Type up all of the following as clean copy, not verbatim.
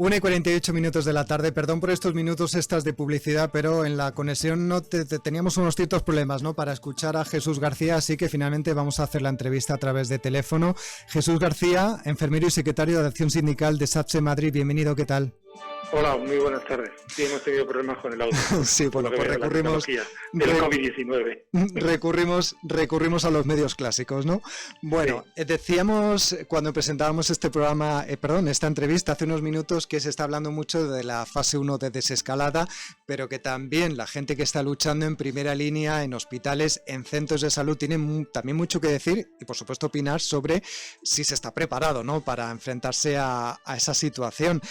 1:48 de la tarde. Perdón por estos minutos extras de publicidad, pero en la conexión teníamos unos ciertos problemas, ¿no?, para escuchar a Jesús García, así que finalmente vamos a hacer la entrevista a través de teléfono. Jesús García, enfermero y secretario de Acción Sindical de SATSE Madrid. Bienvenido, ¿qué tal? Hola, muy buenas tardes. Sí, hemos tenido problemas con el audio. Sí, bueno, pues recurrimos del COVID-19. Recurrimos a los medios clásicos, ¿no? Bueno, sí. Decíamos cuando presentábamos este programa, esta entrevista hace unos minutos, que se está hablando mucho de la fase 1 de desescalada, pero que también la gente que está luchando en primera línea, en hospitales, en centros de salud, tiene también mucho que decir y, por supuesto, opinar sobre si se está preparado, ¿no?, para enfrentarse a esa situación.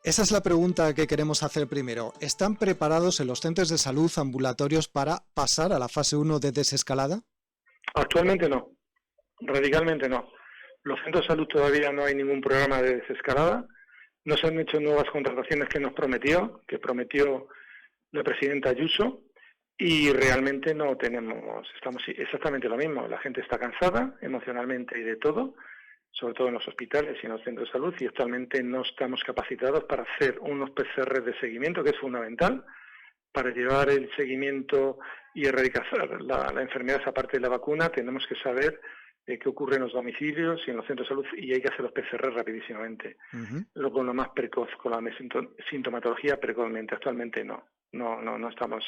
Esa es la pregunta que queremos hacer primero. ¿Están preparados en los centros de salud ambulatorios para pasar a la fase 1 de desescalada? Actualmente no, radicalmente no. Los centros de salud todavía no hay ningún programa de desescalada. No se han hecho nuevas contrataciones que prometió la presidenta Ayuso, y realmente no tenemos, estamos exactamente lo mismo. La gente está cansada emocionalmente y de todo, sobre todo en los hospitales y en los centros de salud, y actualmente no estamos capacitados para hacer unos PCR de seguimiento, que es fundamental, para llevar el seguimiento y erradicar la enfermedad. Aparte de la vacuna, tenemos que saber qué ocurre en los domicilios y en los centros de salud, y hay que hacer los PCR rapidísimamente. Con lo más precoz, con la sintomatología precozmente. Actualmente no estamos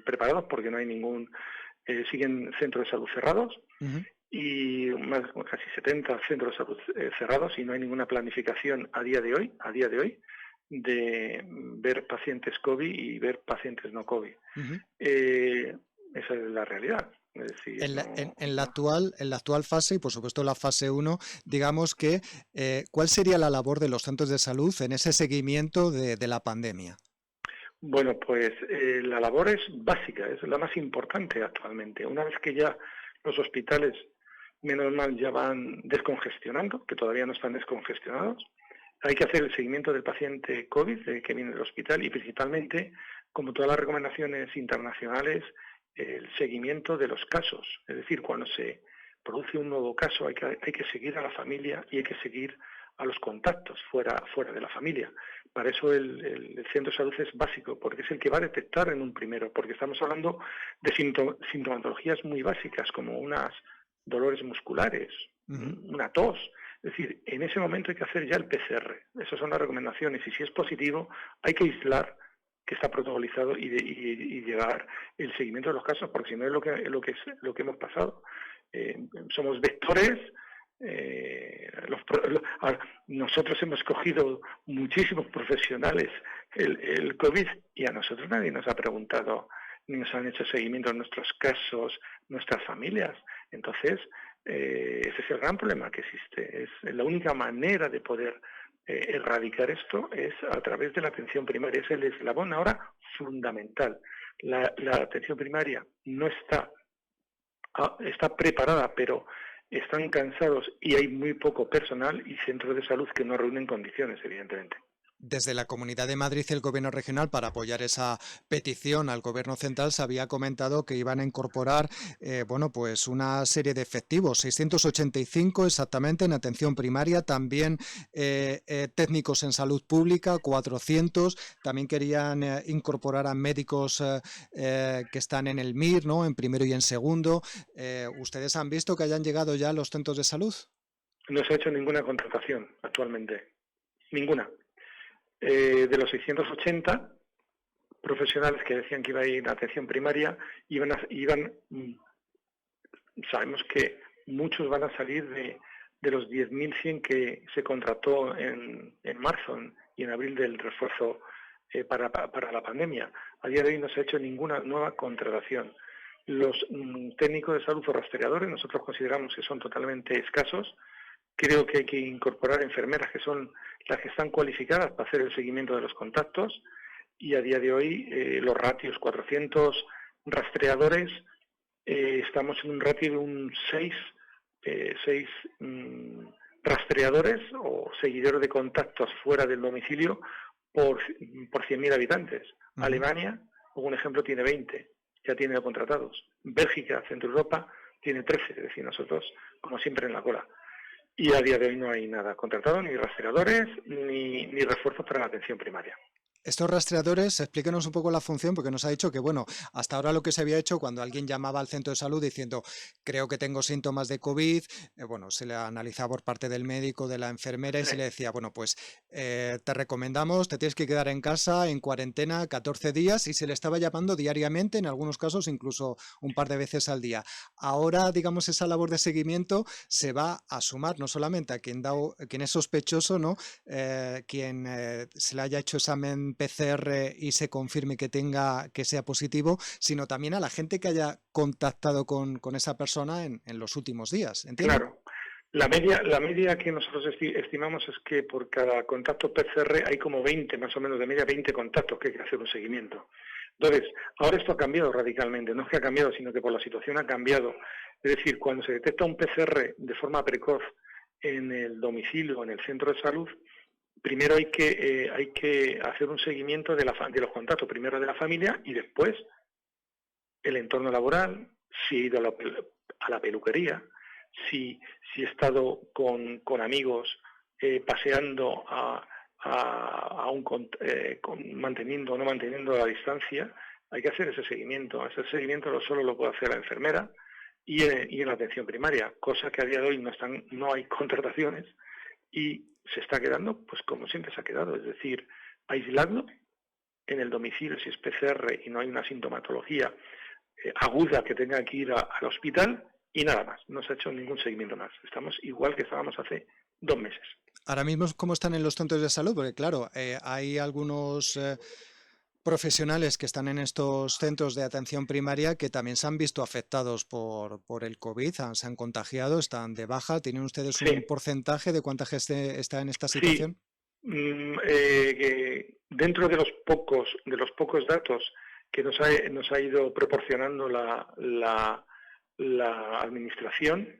preparados porque no hay ningún... siguen centros de salud cerrados, y casi 70 centros de salud cerrados, y no hay ninguna planificación a día de hoy de ver pacientes COVID y ver pacientes no COVID. Esa es la realidad. Es decir, en la actual fase, y por supuesto la fase 1, digamos que ¿cuál sería la labor de los centros de salud en ese seguimiento de la pandemia? Bueno, pues la labor es básica, es la más importante actualmente. Una vez que ya los hospitales, menos mal, ya van descongestionando, que todavía no están descongestionados, hay que hacer el seguimiento del paciente COVID que viene del hospital, y principalmente, como todas las recomendaciones internacionales, el seguimiento de los casos. Es decir, cuando se produce un nuevo caso hay que seguir a la familia y hay que seguir a los contactos fuera de la familia. Para eso el centro de salud es básico, porque es el que va a detectar en un primero, porque estamos hablando de sintomatologías muy básicas, como unos dolores musculares, una tos. Es decir, en ese momento hay que hacer ya el PCR. Esas son las recomendaciones, y si es positivo hay que aislar, que está protocolizado, y llevar el seguimiento de los casos, porque si no es lo que hemos pasado. Somos vectores. Nosotros hemos cogido muchísimos profesionales el COVID, y a nosotros nadie nos ha preguntado ni nos han hecho seguimiento de nuestros casos, nuestras familias. Entonces, ese es el gran problema que existe. Es la única manera de poder erradicar esto es a través de la atención primaria. Es el eslabón ahora fundamental. La atención primaria no está preparada, pero están cansados y hay muy poco personal, y centros de salud que no reúnen condiciones, evidentemente. Desde la Comunidad de Madrid y el Gobierno regional, para apoyar esa petición al Gobierno central, se había comentado que iban a incorporar pues una serie de efectivos, 685 exactamente en atención primaria, también técnicos en salud pública, 400, también querían incorporar a médicos que están en el MIR, ¿no?, en primero y en segundo. ¿Ustedes han visto que hayan llegado ya a los centros de salud? No se ha hecho ninguna contratación actualmente, ninguna. De los 680 profesionales que decían que iba a ir a atención primaria, sabemos que muchos van a salir de los 10.100 que se contrató en marzo y en abril del refuerzo para la pandemia. A día de hoy no se ha hecho ninguna nueva contratación. Los técnicos de salud o rastreadores nosotros consideramos que son totalmente escasos. Creo que hay que incorporar enfermeras, que son las que están cualificadas para hacer el seguimiento de los contactos, y a día de hoy los ratios, 400 rastreadores, estamos en un ratio de un 6 rastreadores o seguidores de contactos fuera del domicilio por 100.000 habitantes. Alemania, como un ejemplo, tiene 20, ya tiene contratados. Bélgica, Centro Europa, tiene 13, es decir, nosotros, como siempre, en la cola. y a día de hoy no hay nada contratado, ni rastreadores, ni refuerzos para la atención primaria. Estos rastreadores, explíquenos un poco la función, porque nos ha dicho que, bueno, hasta ahora lo que se había hecho cuando alguien llamaba al centro de salud diciendo, creo que tengo síntomas de COVID, bueno, se le analizaba por parte del médico, de la enfermera, y se le decía, bueno, pues te recomendamos, te tienes que quedar en casa, en cuarentena, 14 días, y se le estaba llamando diariamente, en algunos casos incluso un par de veces al día. Ahora, digamos, esa labor de seguimiento se va a sumar no solamente a quien es sospechoso, ¿no? Quien se le haya hecho examen PCR y se confirme que sea positivo, sino también a la gente que haya contactado con esa persona en los últimos días, ¿entiende? Claro. La media que nosotros estimamos es que por cada contacto PCR hay como 20, más o menos de media, 20 contactos que hay que hacer un seguimiento. Entonces, ahora esto ha cambiado radicalmente. No es que ha cambiado, sino que por la situación ha cambiado. Es decir, cuando se detecta un PCR de forma precoz en el domicilio o en el centro de salud, primero hay que hacer un seguimiento de los contactos, primero de la familia y después el entorno laboral, si he ido a la peluquería, si he estado con amigos paseando manteniendo o no manteniendo la distancia, hay que hacer ese seguimiento. Ese seguimiento solo lo puede hacer la enfermera y en la atención primaria, cosa que a día de hoy no hay contrataciones y se está quedando pues como siempre se ha quedado, es decir, aislado en el domicilio si es PCR y no hay una sintomatología aguda que tenga que ir al hospital y nada más, no se ha hecho ningún seguimiento más. Estamos igual que estábamos hace 2 meses. Ahora mismo, ¿cómo están en los centros de salud? Porque claro, hay algunos profesionales que están en estos centros de atención primaria que también se han visto afectados por el COVID, se han contagiado, están de baja. ¿Tienen ustedes un porcentaje de cuánta gente está en esta situación? Sí. Dentro de los pocos datos que nos ha ido proporcionando la administración,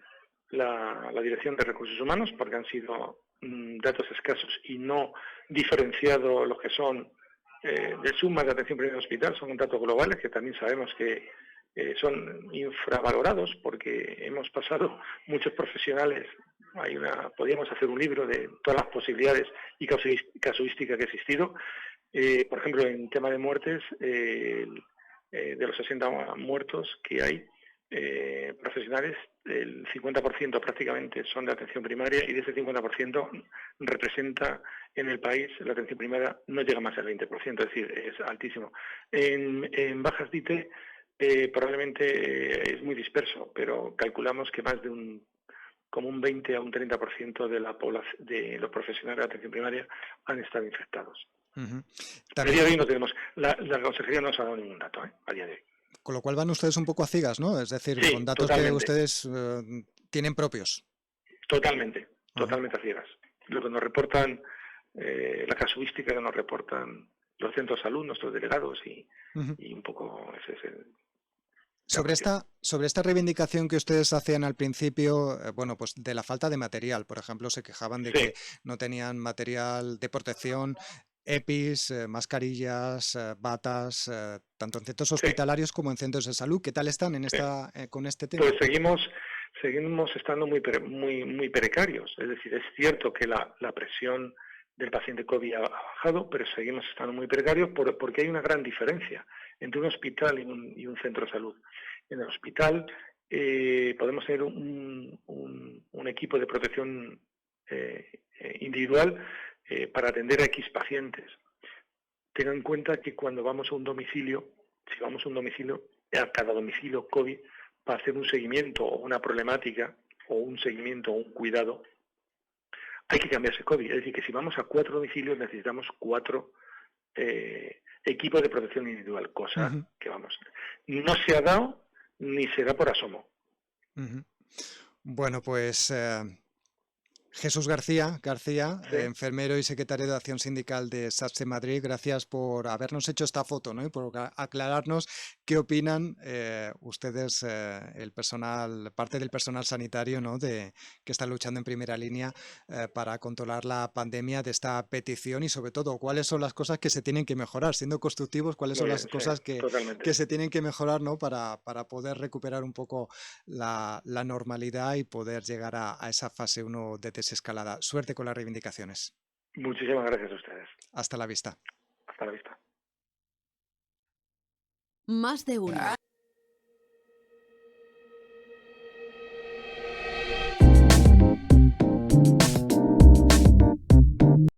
la Dirección de Recursos Humanos, porque han sido datos escasos y no diferenciado los que son de sumas de atención primaria en el hospital, son datos globales que también sabemos que son infravalorados porque hemos pasado muchos profesionales. Podríamos hacer un libro de todas las posibilidades y casuística que ha existido. Por ejemplo, en tema de muertes, de los 60 muertos que hay, profesionales, el 50% prácticamente son de atención primaria y de ese 50% representa en el país, la atención primaria no llega más al 20%, es decir, es altísimo. En bajas DITE probablemente es muy disperso, pero calculamos que más de como un 20 a un 30% de la población, de los profesionales de atención primaria han estado infectados. A día de hoy no tenemos, la consejería no nos ha dado ningún dato, a día de hoy. Con lo cual van ustedes un poco a ciegas, ¿no? Es decir, sí, con datos totalmente. que ustedes tienen propios. Totalmente a ciegas. Lo que nos reportan, la casuística que nos reportan los centros de salud, nuestros delegados y un poco ese es el... Sobre esta reivindicación que ustedes hacían al principio, bueno, pues de la falta de material, por ejemplo, se quejaban de que no tenían material de protección, EPIs, mascarillas, batas, tanto en centros hospitalarios como en centros de salud. ¿Qué tal están con este tema? Pues seguimos estando muy precarios. Es decir, es cierto que la presión del paciente COVID ha bajado, pero seguimos estando muy precarios porque hay una gran diferencia entre un hospital y un centro de salud. En el hospital podemos tener un equipo de protección individual para atender a X pacientes. Tengan en cuenta que cuando vamos a un domicilio, si vamos a un domicilio, a cada domicilio COVID, para hacer un seguimiento o una problemática o un seguimiento o un cuidado, hay que cambiarse COVID. Es decir, que si vamos a 4 domicilios necesitamos 4 equipos de protección individual, cosa que no se ha dado ni se da por asomo. Bueno, pues Jesús García, enfermero y secretario de Acción Sindical de SATSE Madrid, gracias por habernos hecho esta foto, ¿no? Y por aclararnos ¿Qué opinan ustedes, el personal, parte del personal sanitario, ¿no? que está luchando en primera línea para controlar la pandemia, de esta petición y sobre todo cuáles son las cosas que se tienen que mejorar, siendo constructivos, cuáles son Muy las bien, cosas sí, que totalmente. se tienen que mejorar, ¿no? para poder recuperar un poco la normalidad y poder llegar a esa fase 1 de desescalada? Suerte con las reivindicaciones. Muchísimas gracias a ustedes. Hasta la vista. Hasta la vista. Más de uno.